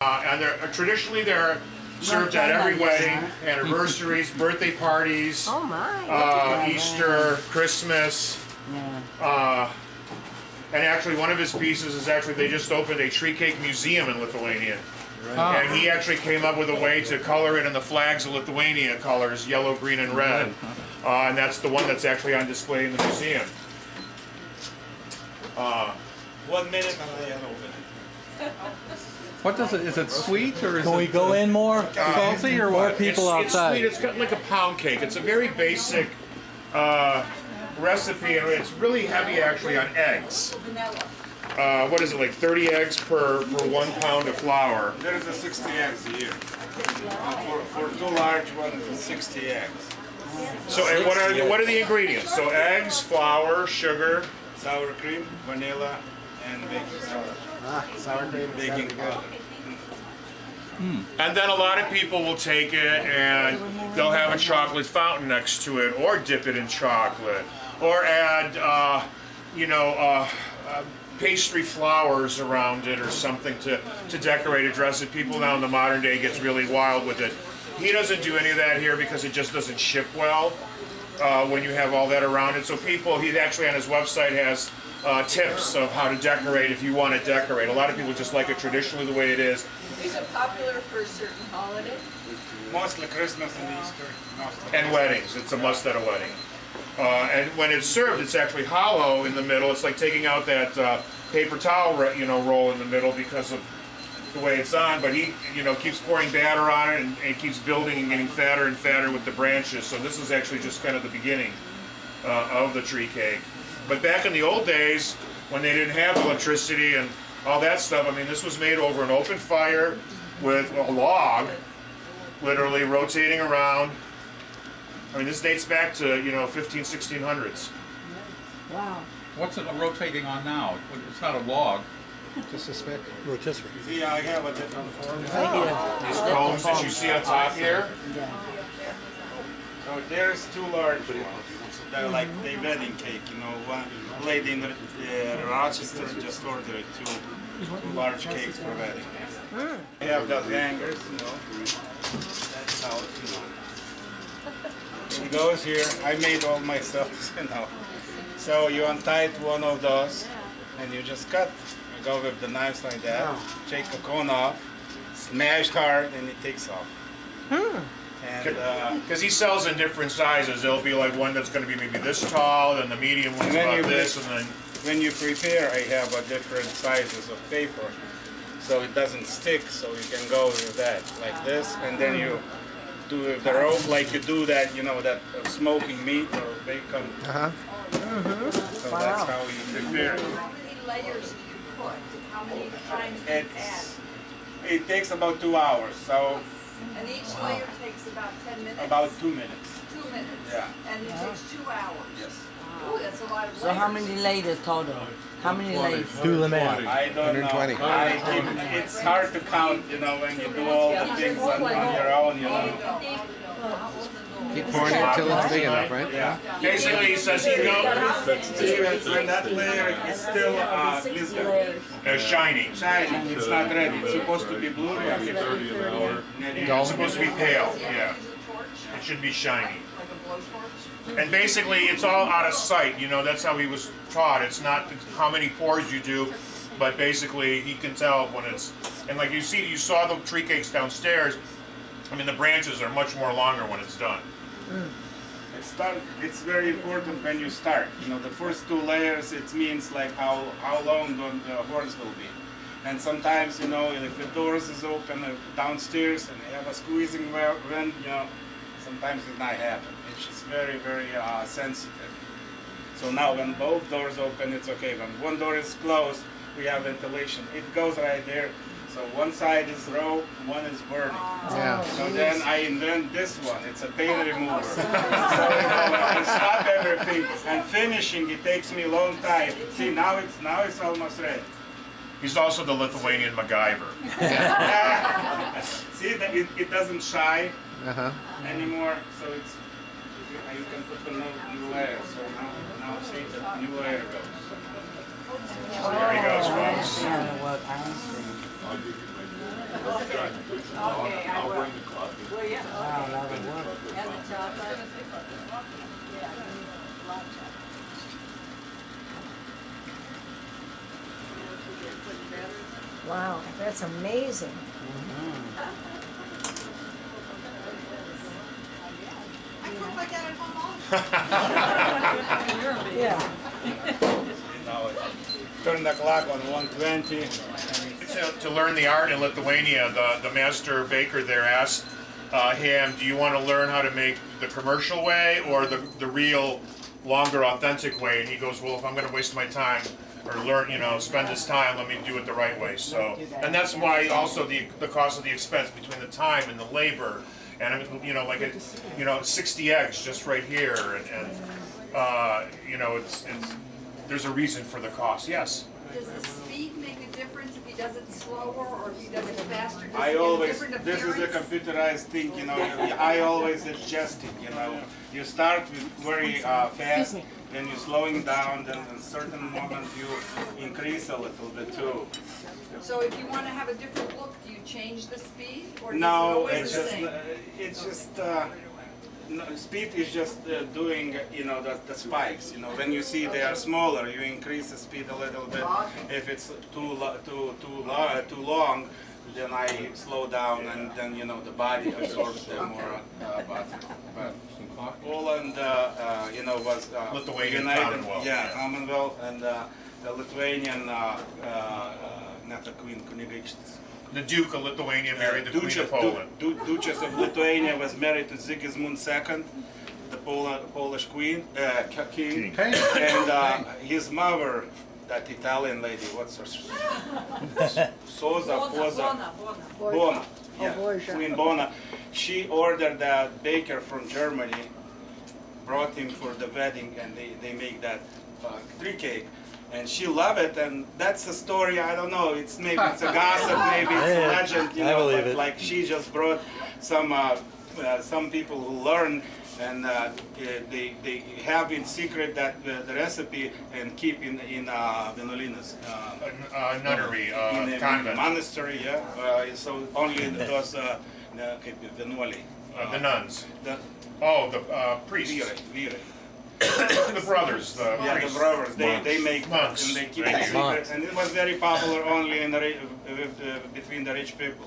And traditionally they're served at every wedding, anniversaries, birthday parties, Oh my. Easter, Christmas. And actually one of his pieces is actually they just opened a tree cake museum in Lithuania. Right. And he actually came up with a way to color it in the flags of Lithuania colors, yellow, green, and red. And that's the one that's actually on display in the museum. 1 minute and I'll open it. What does it? Is it sweet or is Can it? we go in more? Salty or More what? people outside. It's sweet. It's got like a pound cake. It's a very basic recipe, and it's really heavy actually on eggs. What is it, like 30 eggs per 1 pound of flour? There is a 60 eggs a year. For 2 large ones, it's 60 eggs. So, and what are the ingredients? So, eggs, flour, sugar, Sour cream, vanilla, and baking soda. Sour cream, Baking powder. and then a lot of people will take it and they'll have a chocolate fountain next to it, or dip it in chocolate, or add, pastry flowers around it or something to decorate it, dress it. People now in the modern day gets really wild with it. He doesn't do any of that here because it just doesn't ship well when you have all that around it. So he actually on his website has tips of how to decorate if you want to decorate. A lot of people just like it traditionally the way it is. Is it popular for a certain holiday? Mostly Christmas and Easter. Mostly. And weddings. It's a must at a wedding. And when it's served, it's actually hollow in the middle. It's like taking out that paper towel, roll in the middle because of the way it's on. But he, keeps pouring batter on it, and it keeps building and getting fatter and fatter with the branches. So this is actually just kind of the beginning of the tree cake. But back in the old days, when they didn't have electricity and all that stuff, I mean, this was made over an open fire with a log, literally rotating around. I mean, this dates back to, 1600s. Wow. What's it rotating on now? It's not a log. Just a speck. Rotisserie. See, I have a different form. These cones that you see on top here, So there's 2 large ones. They're like the wedding cake, One lady in Rochester just ordered 2 large cakes for wedding. We have those hangers, That's how it goes here. I made all myself, So you untie one of those and you just cut. You go with the knives like that, take the cone off, smash hard, and it takes off. And because he sells in different sizes. There'll be like one that's going to be maybe this tall, then the medium one's about this, and then... When you prepare, I have different sizes of paper, so it doesn't stick, so you can go with that, like this, and then you do with the rope, like you do that, that smoking meat or bacon. So that's how you prepare it. How many layers do you put? How many times do you add? It takes about 2 hours, so And each layer takes about 10 minutes? about 2 minutes. 2 minutes? Yeah. And it takes 2 hours? Yes. Ooh, that's a lot of layers. So how many layers total? How many layers? Do the math. I don't know. 120. It's hard to count, when you do all the things on your own, Keep pouring it until it's big enough, right? Yeah. Basically, he says, When that layer is still glistening, shiny. shiny, it's not ready. It's supposed to be blue. It's supposed to be pale, yeah. It should be shiny. And basically, it's all out of sight. That's how he was taught. It's not how many pours you do, but basically, he can tell when it's... And like you saw the tree cakes downstairs. I mean, the branches are much more longer when it's done. It's very important when you start. The first 2 layers, it means like how long the horns will be. And sometimes, if the doors is open downstairs and you have a squeezing wind, sometimes it not happen. It's just very, very sensitive. So now when both doors open, it's okay. When one door is closed, we have ventilation. It goes right there. So one side is raw, one is burning. Yeah. So then I invent this one. It's a pain remover. So I stop everything. And finishing, it takes me a long time. See, now it's almost ready. He's also the Lithuanian MacGyver. See, it doesn't shy anymore. So you can put the new layer. So now see the new layer goes. There he goes, folks. Yeah, well, I understand. Okay, I will. Will ya? Wow, a lot of work. And the chocolate? Yeah. Black chocolate. Wow, that's amazing. I cook like that at home all the time. Yeah. Now, turn the clock on 120. To learn the art in Lithuania, the master baker there asked him, do you want to learn how to make the commercial way or the real, longer, authentic way? And he goes, well, if I'm going to waste my time or learn, spend this time, let me do it the right way. So, and that's why also the cost of the expense between the time and the labor, and I mean, 60 eggs just right here, and it's there's a reason for the cost. Yes. Does the speed make a difference if he does it slower or if he does it faster? Does I it get a always, different this is a appearance? computerized thing, I always adjust it, You start with very fast, then you're slowing down, then in certain moment you increase a little bit too. So if you want to have a different look, do you change the speed or is it No, always it's the just, same? no, speed is just doing, the spikes, when you see they are smaller, you increase the speed a little bit. If it's too long, then I slow down and then, the body absorbs them more. But Poland, was Lithuanian united, Commonwealth, yeah, yeah. Commonwealth, and the Lithuanian, not the Queen, Kunigaikštis. The Duke of Lithuania married the Queen of Poland. Duchess of Lithuania was married to Sigismund II, the Polish king, Hey, and his mother, that Italian lady, what's her? Posa, Bona, yeah, Borgia. Queen Bona. She ordered that baker from Germany, brought him for the wedding, and they make that tree cake. And she loved it, and that's the story. I don't know. Maybe it's a gossip, maybe it's a legend, I believe but it. like she just brought some people who learn, and they have in secret that the recipe and keep in Vienuolynas, Nunnery, in a convent. monastery. Yeah. So only those vienuoliai. The nuns. The The priests. vyrai. The brothers. The Yeah, priests. the brothers, they make that Monks. and they keep Right. it secret, and it was very popular only in the between the rich people.